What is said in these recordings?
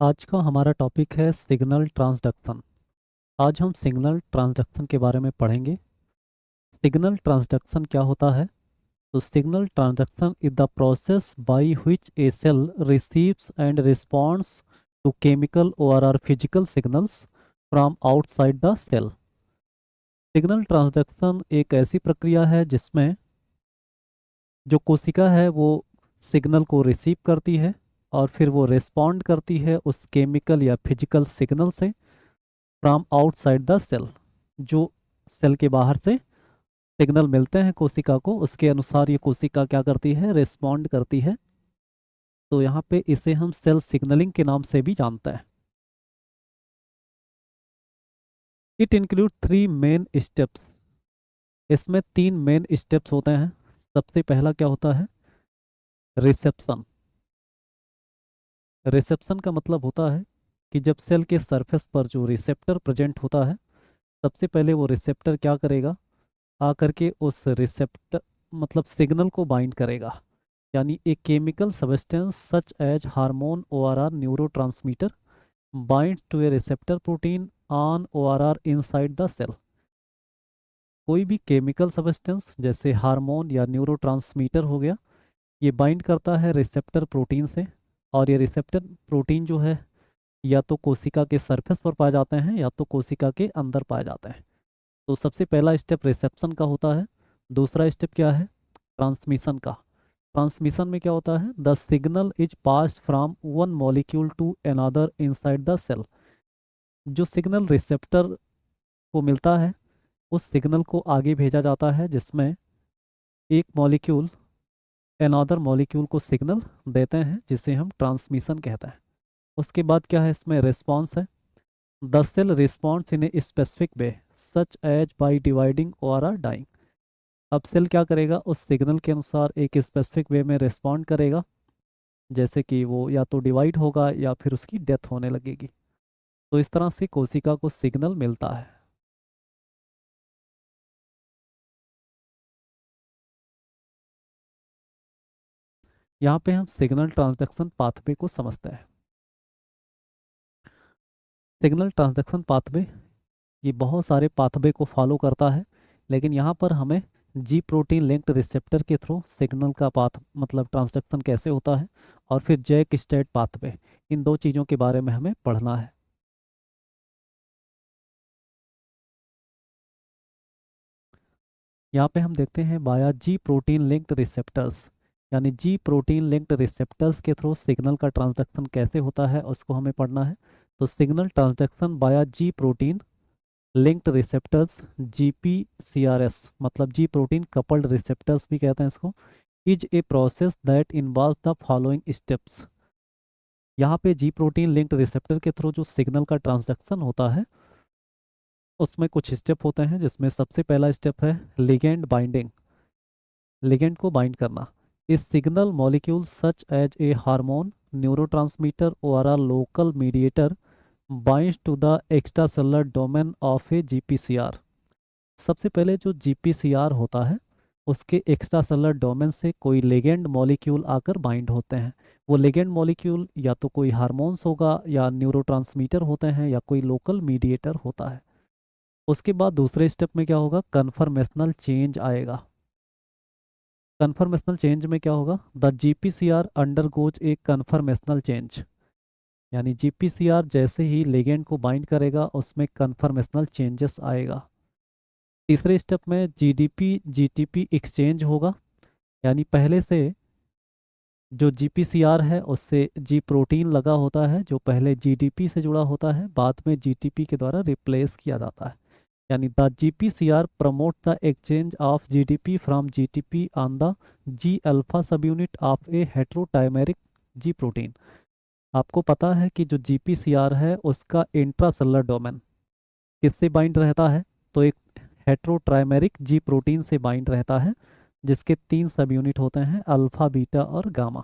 आज का हमारा टॉपिक है सिग्नल ट्रांसडक्शन। आज हम सिग्नल ट्रांसडक्शन के बारे में पढ़ेंगे। सिग्नल ट्रांसडक्शन क्या होता है? तो signal transduction is the process by which a cell receives and responds to chemical और physical signals from outside the cell. Signal transduction एक ऐसी प्रक्रिया है जिसमें जो कोशिका है वो सिग्नल को रिसीव करती है और फिर वो रिस्पॉन्ड करती है उस केमिकल या फिजिकल सिग्नल से फ्रॉम आउटसाइड द सेल। जो सेल के बाहर से सिग्नल मिलते हैं कोशिका को, उसके अनुसार ये कोशिका क्या करती है, रिस्पॉन्ड करती है। तो यहाँ पे इसे हम सेल सिग्नलिंग के नाम से भी जानते हैं। It include 3 main steps. इसमें 3 मेन स्टेप्स होते हैं। सबसे पहला क्या होता है? रिसेप्शन। रिसेप्शन का मतलब होता है कि जब सेल के सरफेस पर जो रिसेप्टर प्रेजेंट होता है, सबसे पहले वो रिसेप्टर क्या करेगा, आकर के उस रिसेप्टर मतलब सिग्नल को बाइंड करेगा। यानी एक chemical substance such as hormone or neurotransmitter bind to a receptor protein on or inside the cell. कोई भी केमिकल सब्सटेंस जैसे हार्मोन या न्यूरोट्रांसमीटर हो गया, ये बाइंड करता है रिसेप्टर प्रोटीन से। और ये रिसेप्टर प्रोटीन जो है या तो कोशिका के सरफेस पर पाए जाते हैं या तो कोशिका के अंदर पाए जाते हैं। तो सबसे पहला स्टेप रिसेप्शन का होता है। दूसरा स्टेप क्या है? ट्रांसमिशन का। ट्रांसमिशन में क्या होता है? The signal is passed from one molecule to another inside the cell. जो सिग्नल रिसेप्टर को मिलता है उस सिग्नल को आगे भेजा जाता है, जिसमें एक मॉलिक्यूल अनदर मॉलिक्यूल को सिग्नल देते हैं, जिसे हम ट्रांसमिशन कहते हैं। उसके बाद क्या है, इसमें रिस्पॉन्स है। The cell responds in a specific way such as by dividing और डाइंग। अब सेल क्या करेगा, उस सिग्नल के अनुसार एक स्पेसिफिक वे में रिस्पॉन्ड करेगा, जैसे कि वो या तो डिवाइड होगा या फिर उसकी डेथ होने लगेगी। तो इस तरह से कोशिका को सिग्नल मिलता है। यहाँ पे हम सिग्नल ट्रांसडक्शन पाथवे को समझते हैं। सिग्नल ट्रांसडक्शन पाथवे ये बहुत सारे पाथवे को फॉलो करता है, लेकिन यहाँ पर हमें जी प्रोटीन लिंक्ड रिसेप्टर के थ्रू सिग्नल का पाथ मतलब ट्रांसडक्शन कैसे होता है, और फिर जैक स्टेट पाथवे, इन दो चीज़ों के बारे में हमें पढ़ना है। यहाँ पे हम देखते हैं बाया जी प्रोटीन लिंक्ड रिसेप्टर्स। यानी जी प्रोटीन लिंक्ड रिसेप्टर्स के थ्रू सिग्नल का ट्रांसडक्शन कैसे होता है उसको हमें पढ़ना है। तो सिग्नल ट्रांसडक्शन बाया जी प्रोटीन लिंक्ड रिसेप्टर्स, जीपीसीआरएस मतलब जी प्रोटीन कपल्ड रिसेप्टर्स भी कहते हैं इसको, is a process that involve the following steps. यहाँ पे जी प्रोटीन लिंक्ड रिसेप्टर के थ्रू जो सिग्नल का ट्रांसडक्शन होता है उसमें कुछ स्टेप होते हैं, जिसमें सबसे पहला स्टेप है लिगेंड बाइंडिंग। लिगेंड को बाइंड करना। इस signal molecule such as a hormone neurotransmitter और a local mediator binds to the extracellular domain of a GPCR. सबसे पहले जो जीपीसीआर होता है उसके एक्स्ट्रा सेलुलर डोमेन से कोई लिगेंड मॉलिक्यूल आकर बाइंड होते हैं। वो लिगेंड मॉलिक्यूल या तो कोई हार्मोन्स होगा या न्यूरोट्रांसमीटर होते हैं या कोई लोकल मीडिएटर होता है। उसके बाद दूसरे स्टेप में क्या होगा, कन्फर्मेशनल चेंज आएगा। कन्फर्मेशनल चेंज में क्या होगा, the GPCR undergoes A conformational change. यानी जीपीसीआर जैसे ही लिगेंड को बाइंड करेगा उसमें कन्फर्मेशनल चेंजेस आएगा। तीसरे स्टेप में जीडीपी जीटीपी एक्सचेंज होगा। यानी पहले से जो जीपीसीआर है उससे जी प्रोटीन लगा होता है जो पहले जीडीपी से जुड़ा होता है, बाद में जीटीपी के द्वारा रिप्लेस किया जाता है। यानी the GPCR promote the exchange of GDP from GTP on the G alpha subunit of a heterotrimeric G protein. आपको पता है कि जो जीपीसीआर है उसका इंट्रासेलुलर डोमेन किससे बाइंड रहता है? तो एक हेट्रोट्राइमेरिक जी प्रोटीन से बाइंड रहता है, जिसके 3 सब यूनिट होते हैं, अल्फा बीटा और गामा।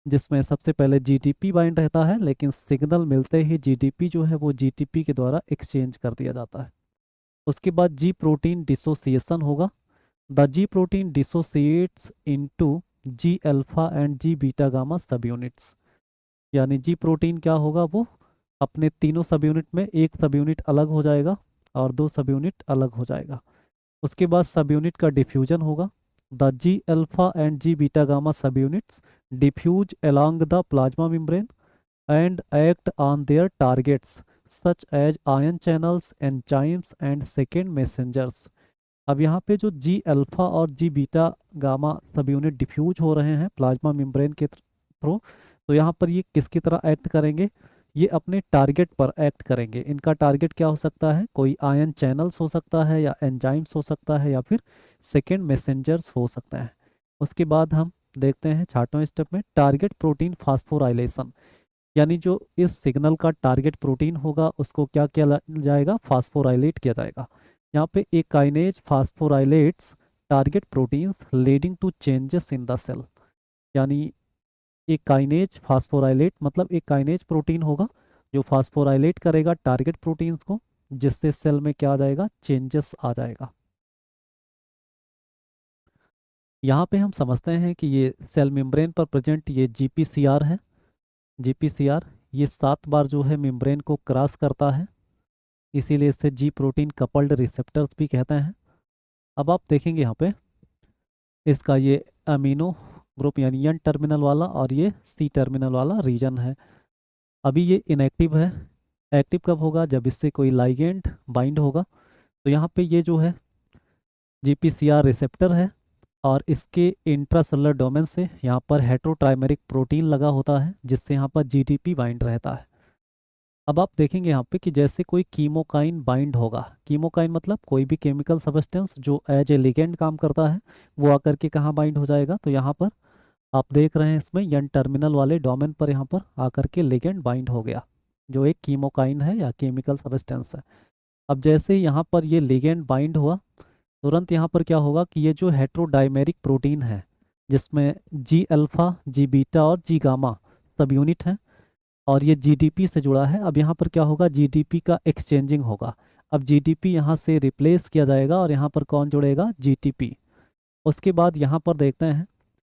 जिसमें सबसे पहले जीटीपी बाइंड रहता है, लेकिन सिग्नल मिलते ही जीडीपी जो है वो जीटीपी के द्वारा एक्सचेंज कर दिया जाता है। उसके बाद जी प्रोटीन डिसोसिएशन होगा। The G protein dissociates into G alpha and G beta gamma subunits. यानी जी प्रोटीन क्या होगा, वो अपने तीनों सब यूनिट में एक सब यूनिट अलग हो जाएगा और दो सब यूनिट अलग हो जाएगा। उसके बाद सब यूनिट का डिफ्यूजन होगा। The G alpha and G beta gamma subunits diffuse along the plasma membrane and act on their targets such as ion channels, enzymes and second messengers। अब यहाँ पे जो जी अल्फा और G beta gamma subunit diffuse हो रहे हैं plasma membrane के through, तो यहाँ पर ये किसकी तरह एक्ट करेंगे, ये अपने टारगेट पर एक्ट करेंगे। इनका टारगेट क्या हो सकता है, कोई आयन चैनल्स हो सकता है या एंजाइम्स हो सकता है या फिर सेकेंड मैसेंजर्स हो सकते हैं। उसके बाद हम देखते हैं छठवें स्टेप में टारगेट प्रोटीन फास्फोराइलेशन, यानी जो इस सिग्नल का टारगेट प्रोटीन होगा उसको क्या किया जाएगा, फास्फोराइलेट किया जाएगा। यहाँ पे एक kinase phosphorylates target proteins leading to changes in the cell, यानी एक काइनेज फास्फोराइलेट मतलब एक काइनेज प्रोटीन होगा जो फास्फोराइलेट करेगा टारगेट प्रोटीन्स को, जिससे सेल में क्या आ जाएगा, चेंजेस आ जाएगा। यहाँ पे हम समझते हैं कि ये सेल मेम्ब्रेन पर प्रेजेंट ये जीपीसीआर है। जीपीसीआर ये 7 बार जो है मेम्ब्रेन को क्रॉस करता है, इसीलिए इसे जी प्रोटीन कपल्ड रिसेप्टर्स भी कहते हैं। अब आप देखेंगे यहाँ पे इसका ये अमीनो ग्रुप यानी एन टर्मिनल वाला और ये सी टर्मिनल वाला रीजन है। अभी ये इनएक्टिव है। एक्टिव कब होगा, जब इससे कोई लाइगेंड बाइंड होगा। तो यहाँ पे ये जो है जीपीसीआर रिसेप्टर है और इसके इंट्रासेलुलर डोमेन से यहाँ पर हेटेरोट्राइमेरिक प्रोटीन लगा होता है जिससे यहाँ पर जीटीपी बाइंड रहता है। अब आप देखेंगे यहाँ पे कि जैसे कोई कीमोकाइन बाइंड होगा, कीमोकाइन मतलब कोई भी केमिकल सब्सटेंस जो एज ए लिगेंड काम करता है, वो आकर के कहाँ बाइंड हो जाएगा, तो यहाँ पर आप देख रहे हैं इसमें एन टर्मिनल वाले डोमेन पर यहाँ पर आकर के लिगेंड बाइंड हो गया, जो एक कीमोकाइन है या केमिकल सब्सटेंस है। अब जैसे ही यहाँ पर ये लिगेंड बाइंड हुआ, तुरंत यहाँ पर क्या होगा कि ये जो हेट्रोडाइमेरिक प्रोटीन है जिसमें जी अल्फा जी बीटा और जी गामा सब यूनिट हैं और ये जीडीपी से जुड़ा है, अब यहाँ पर क्या होगा, जीडीपी का एक्सचेंजिंग होगा। अब जीडीपी यहाँ से रिप्लेस किया जाएगा और यहाँ पर कौन जुड़ेगा, जीटीपी। उसके बाद यहाँ पर देखते हैं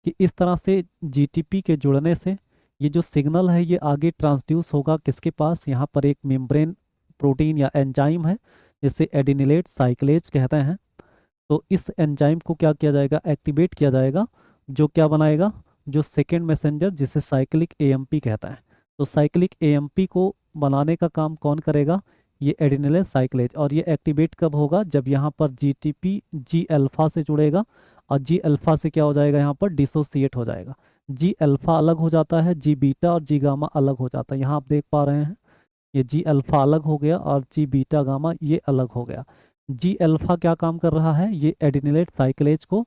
कि इस तरह से जीटीपी के जुड़ने से ये जो सिग्नल है ये आगे ट्रांसड्यूस होगा किसके पास, यहाँ पर एक मेम्ब्रेन प्रोटीन या एंजाइम है जिसे एडिनिलेट साइक्लेज कहते हैं। तो इस एंजाइम को क्या किया जाएगा, एक्टिवेट किया जाएगा, जो क्या बनाएगा, जो सेकेंड मैसेंजर जिसे साइक्लिक एएमपी कहता है। तो साइक्लिक एएमपी को बनाने का काम कौन करेगा, ये एडिनिलेज साइक्लेज। और ये एक्टिवेट कब होगा, जब यहाँ पर जीटीपी जी अल्फा से जुड़ेगा और जी अल्फा से क्या हो जाएगा, यहाँ पर डिसोसिएट हो जाएगा। जी अल्फा अलग हो जाता है, जी बीटा और जी गामा अलग हो जाता है। यहाँ आप देख पा रहे हैं ये जी अल्फा अलग हो गया और जी बीटा गामा ये अलग हो गया। जी अल्फा क्या काम कर रहा है, ये एडिनिलेट साइक्लेज को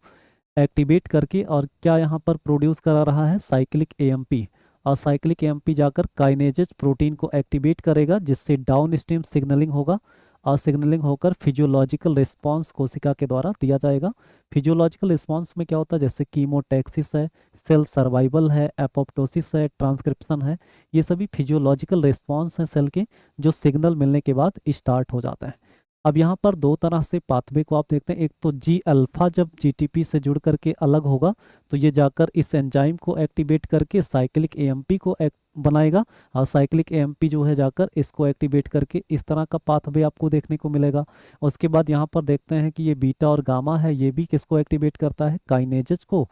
एक्टिवेट करके और क्या यहाँ पर प्रोड्यूस करा रहा है, साइक्लिक एएमपी। और साइक्लिक एएमपी जाकर काइनेजेज प्रोटीन को एक्टिवेट करेगा जिससे डाउन स्ट्रीम सिग्नलिंग होगा और सिग्नलिंग होकर फिजियोलॉजिकल रिस्पांस कोशिका के द्वारा दिया जाएगा। फिजियोलॉजिकल रिस्पांस में क्या होता है, जैसे कीमोटैक्सिस है, सेल सर्वाइवल है, एपोप्टोसिस है, ट्रांसक्रिप्शन है, ये सभी फिजियोलॉजिकल रिस्पांस हैं सेल के जो सिग्नल मिलने के बाद स्टार्ट हो जाता है। अब यहाँ पर दो तरह से पाथवे को आप देखते हैं, एक तो जी अल्फा जब जीटीपी से जुड़ करके अलग होगा तो ये जाकर इस एंजाइम को एक्टिवेट करके साइक्लिक एएमपी को बनाएगा और साइक्लिक एएमपी जो है जाकर इसको एक्टिवेट करके इस तरह का पाथवे आपको देखने को मिलेगा। उसके बाद यहाँ पर देखते हैं कि ये बीटा और गामा है, ये भी किसको एक्टिवेट करता है, काइनेजेस को,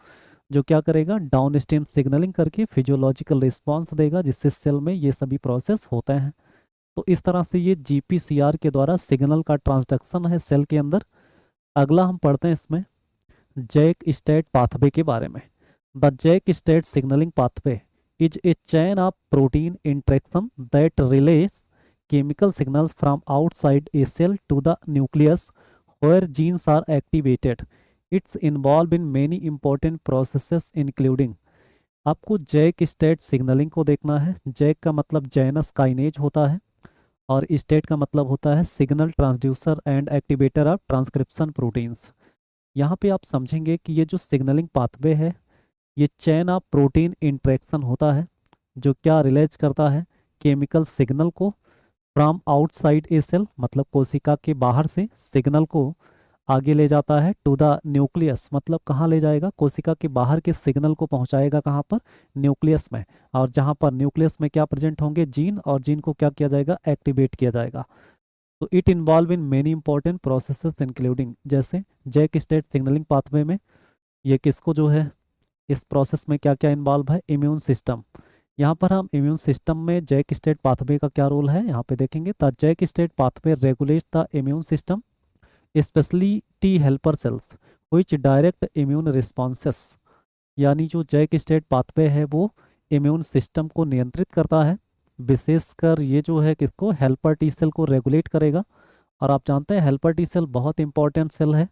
जो क्या करेगा, डाउन स्ट्रीम सिग्नलिंग करके फिजियोलॉजिकल रिस्पॉन्स देगा जिससे सेल में ये सभी प्रोसेस होते हैं। तो इस तरह से ये जीपीसीआर के द्वारा सिग्नल का ट्रांसडक्शन है सेल के अंदर। अगला हम पढ़ते हैं इसमें जैक स्टेट पाथवे के बारे में। The JAK STAT signalling pathway is a chain of protein interaction that relies chemical signals from outside a cell to the nucleus where genes are activated. It's involved in many important processes including, आपको Jack STAT signalling को देखना है। Jack का मतलब Janus kinase होता है और state का मतलब होता है signal transducer and activator of transcription proteins. यहाँ पे आप समझेंगे कि ये जो सिग्नलिंग पाथवे है ये चैन ऑफ प्रोटीन इंटरेक्शन होता है जो क्या रिलेज करता है, केमिकल सिग्नल को फ्रॉम आउटसाइड ए सेल मतलब कोशिका के बाहर से सिग्नल को आगे ले जाता है टू द न्यूक्लियस, मतलब कहाँ ले जाएगा, कोशिका के बाहर के सिग्नल को पहुंचाएगा कहाँ पर, न्यूक्लियस में। और जहाँ पर न्यूक्लियस में क्या प्रेजेंट होंगे, जीन, और जीन को क्या किया जाएगा, एक्टिवेट किया जाएगा। तो it involve in many important processes including, जैसे जैक स्टेट सिग्नलिंग पाथवे में ये किसको जो है, इस प्रोसेस में क्या क्या इन्वॉल्व है, इम्यून सिस्टम। यहाँ पर हम इम्यून सिस्टम में जैक स्टेट पाथवे का क्या रोल है यहाँ पे देखेंगे। The JAK STAT pathway regulate the immune system specially T helper cells which direct immune responses. यानी जो जैक स्टेट पाथवे है वो इम्यून सिस्टम को नियंत्रित करता है, विशेषकर ये जो है किसको, हेल्पर टी सेल को रेगुलेट करेगा। और आप जानते हैं हेल्पर टी सेल बहुत इंपॉर्टेंट सेल है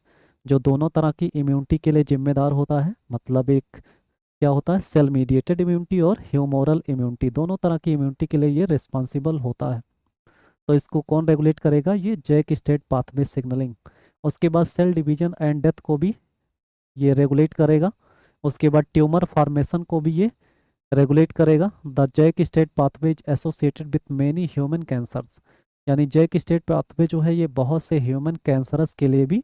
जो दोनों तरह की इम्यूनिटी के लिए जिम्मेदार होता है। मतलब एक क्या होता है, सेल मीडिएटेड इम्यूनिटी और ह्यूमोरल इम्यूनिटी, दोनों तरह की इम्यूनिटी के लिए ये रिस्पॉन्सिबल होता है। तो इसको कौन रेगुलेट करेगा, ये जैक स्टेट पाथवे सिग्नलिंग। उसके बाद सेल डिवीजन एंड डेथ को भी ये रेगुलेट करेगा। उसके बाद ट्यूमर फॉर्मेशन को भी ये रेगुलेट करेगा। The JAK STAT pathway is associated with many human cancers. यानी जैक स्टेट पाथवे जो है ये बहुत से ह्यूमन कैंसरस के लिए भी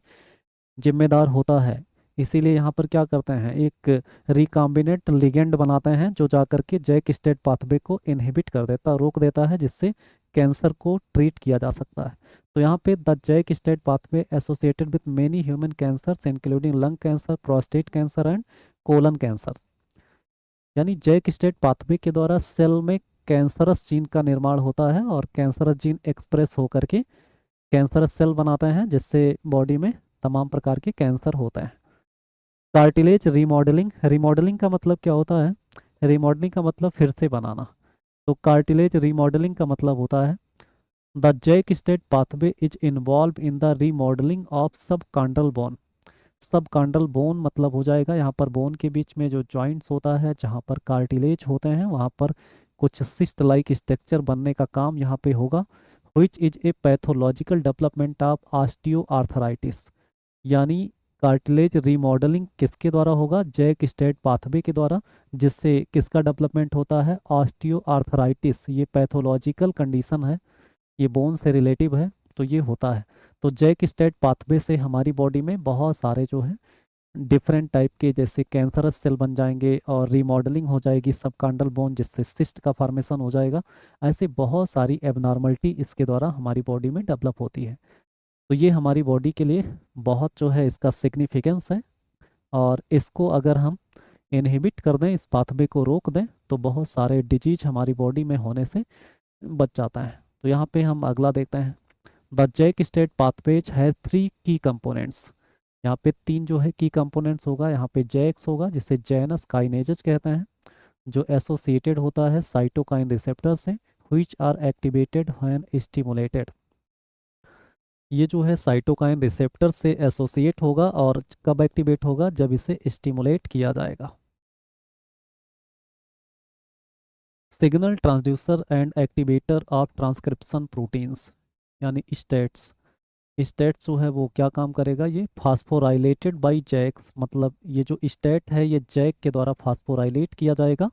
जिम्मेदार होता है। इसीलिए यहाँ पर क्या करते हैं, एक रिकॉम्बिनेंट लिगेंड बनाते हैं जो जा करके जैक स्टेट पाथवे को इनहिबिट कर देता, रोक देता है, जिससे कैंसर को ट्रीट किया जा सकता है। तो यहाँ पे the JAK STAT pathway associated with many human cancers including lung cancer, prostate cancer and colon cancer. यानी जैक स्टेट पाथवे के द्वारा सेल में कैंसरस जीन का निर्माण होता है और कैंसरस जीन एक्सप्रेस होकर के कैंसरस सेल बनाते हैं, जिससे बॉडी में तमाम प्रकार के कैंसर होते हैं। कार्टिलेज रीमॉडलिंग, रीमॉडलिंग का मतलब क्या होता है, रीमॉडलिंग का मतलब फिर से बनाना। तो कार्टिलेज रीमॉडलिंग का मतलब होता है the JAK STAT pathway is involved in the remodelling of subchondral bone. सब कांडल बोन मतलब हो जाएगा यहाँ पर बोन के बीच में जो जॉइंट्स होता है, जहाँ पर कार्टिलेज होते हैं वहाँ पर कुछ सिस्ट लाइक स्ट्रक्चर बनने का काम यहाँ पे होगा। Which is a pathological development of osteoarthritis. यानी कार्टिलेज रीमॉडलिंग किसके द्वारा होगा, जैक स्टेट पाथवे के द्वारा, जिससे किसका डेवलपमेंट होता है, ऑस्टियोआर्थराइटिस। ये पैथोलॉजिकल कंडीशन है, ये बोन से रिलेटिव है, तो ये होता है। तो जैक स्टेट पाथवे से हमारी बॉडी में बहुत सारे जो है डिफरेंट टाइप के जैसे कैंसरस सेल बन जाएंगे और रीमॉडलिंग हो जाएगी सबकांडल बोन, जिससे सिस्ट का फॉर्मेशन हो जाएगा। ऐसे बहुत सारी एबनॉर्मलिटी इसके द्वारा हमारी बॉडी में डेवलप होती है। तो ये हमारी बॉडी के लिए बहुत जो है इसका सिग्निफिकेंस है। और इसको अगर हम इनहिबिट कर दें, इस पाथवे को रोक दें, तो बहुत सारे डिजीज हमारी बॉडी में होने से बच जाता है। तो यहाँ पे हम अगला देखते हैं। The JAK STAT pathways has 3 key components. यहाँ पे 3 जो है की कंपोनेंट्स होगा। यहाँ पे जैक्स होगा जिसे जैनस काइनेजेस कहते हैं, जो एसोसिएटेड होता है साइटोकाइन रिसेप्टर से, which are activated when stimulated. ये जो है साइटोकाइन रिसेप्टर से एसोसिएट होगा और कब एक्टिवेट होगा, जब इसे स्टिमुलेट किया जाएगा। Signal transducer and activator of transcription proteins, यानी स्टेट्स। स्टेट जो है वो क्या काम करेगा, ये फास्फोराइलेटेड बाय जैक्स, मतलब ये जो स्टेट है ये जैक के द्वारा फास्फोराइलेट किया जाएगा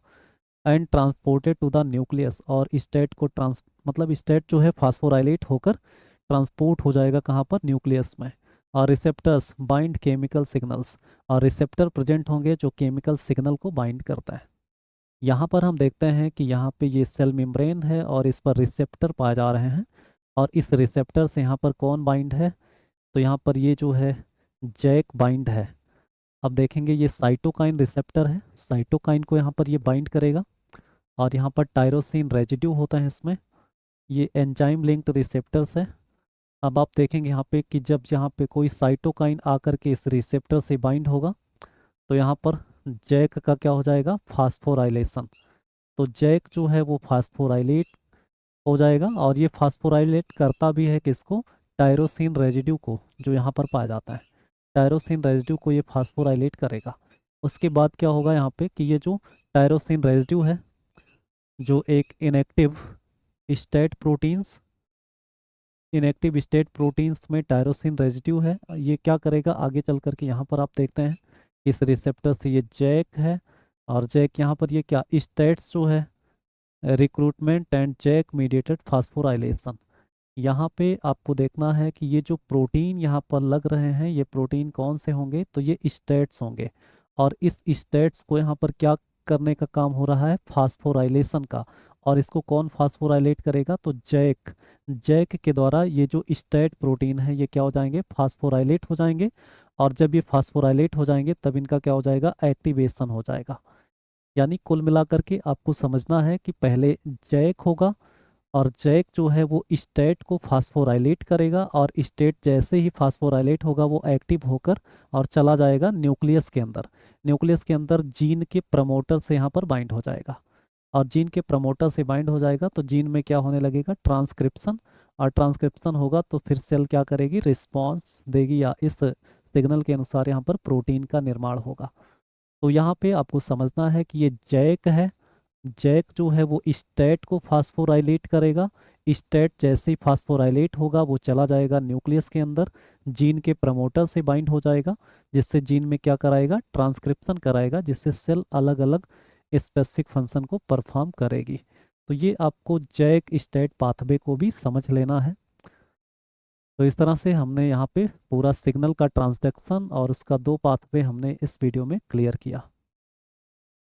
and transported to the nucleus. और स्टेट को मतलब स्टेट जो है फास्फोराइलेट होकर ट्रांसपोर्ट हो जाएगा कहाँ पर, न्यूक्लियस में। और रिसेप्टर्स बाइंड केमिकल सिग्नल्स, और रिसेप्टर प्रेजेंट होंगे जो केमिकल सिग्नल को बाइंड करता है। यहाँ पर हम देखते हैं कि यहाँ पे ये सेल मेम्ब्रेन है और इस पर रिसेप्टर पाए जा रहे हैं। और इस रिसेप्टर से यहाँ पर कौन बाइंड है, तो यहाँ पर ये जो है जैक बाइंड है। अब देखेंगे ये साइटोकाइन रिसेप्टर है, साइटोकाइन को यहाँ पर ये बाइंड करेगा। और यहाँ पर टायरोसिन रेजिड्यू होता है इसमें, ये एंजाइम लिंक्ड रिसेप्टर्स है। अब आप देखेंगे यहाँ पे कि जब यहाँ पे कोई साइटोकाइन आकर के इस रिसेप्टर से बाइंड होगा तो यहाँ पर जैक का क्या हो जाएगा, फास्फोराइलेशन। तो जैक जो है वो फास्फोराइलेट हो जाएगा और ये फास्फोराइलेट करता भी है किसको, टायरोसिन रेजिड्यू को, जो यहाँ पर पाया जाता है। टायरोसिन रेजिड्यू को ये फास्फोराइलेट करेगा। उसके बाद क्या होगा यहाँ पे कि ये जो टायरोसिन रेजिड्यू है, जो एक inactive state proteins, inactive state proteins में टायरोसिन रेजिड्यू है, ये क्या करेगा आगे चल करके, यहाँ पर आप देखते हैं इस रिसेप्टर से ये जैक है। और जैक यहाँ पर ये क्या स्टेट्स जो है recruitment and JAK mediated phosphorylation, यहाँ पे आपको देखना है कि ये जो प्रोटीन यहाँ पर लग रहे हैं, ये प्रोटीन कौन से होंगे, तो ये स्टेट्स होंगे। और इस स्टेट्स को यहाँ पर क्या करने का काम हो रहा है, फास्फोराइलेशन का। और इसको कौन फास्फोराइलेट करेगा, तो जैक। जैक के द्वारा ये जो स्टेट प्रोटीन है ये क्या हो जाएंगे, फास्फोराइलेट हो जाएंगे। और जब ये फास्फोराइलेट हो जाएंगे तब इनका क्या हो जाएगा, एक्टिवेशन हो जाएगा। यानी कुल मिलाकर के आपको समझना है कि पहले जैक होगा, और जैक जो है वो स्टेट को फास्फोराइलेट करेगा, और स्टेट जैसे ही फास्फोराइलेट होगा वो एक्टिव होकर और चला जाएगा न्यूक्लियस के अंदर। न्यूक्लियस के अंदर जीन के प्रमोटर से यहाँ पर बाइंड हो जाएगा। और जीन के प्रमोटर से बाइंड हो जाएगा तो जीन में क्या होने लगेगा, ट्रांसक्रिप्शन। और ट्रांसक्रिप्शन होगा तो फिर सेल क्या करेगी, रिस्पॉन्स देगी, या इस सिग्नल के अनुसार यहाँ पर प्रोटीन का निर्माण होगा। तो यहाँ पे आपको समझना है कि ये जैक है। जैक जो है वो स्टेट को फास्फोराइलेट करेगा। स्टेट जैसे ही फास्फोराइलेट होगा वो चला जाएगा न्यूक्लियस के अंदर, जीन के प्रमोटर से बाइंड हो जाएगा, जिससे जीन में क्या कराएगा, ट्रांसक्रिप्शन कराएगा, जिससे सेल अलग अलग स्पेसिफिक फंक्शन को परफॉर्म करेगी। तो ये आपको जैक स्टेट पाथवे को भी समझ लेना है। तो इस तरह से हमने यहाँ पे पूरा सिग्नल का ट्रांसडक्शन और उसका दो पाथवे हमने इस वीडियो में क्लियर किया।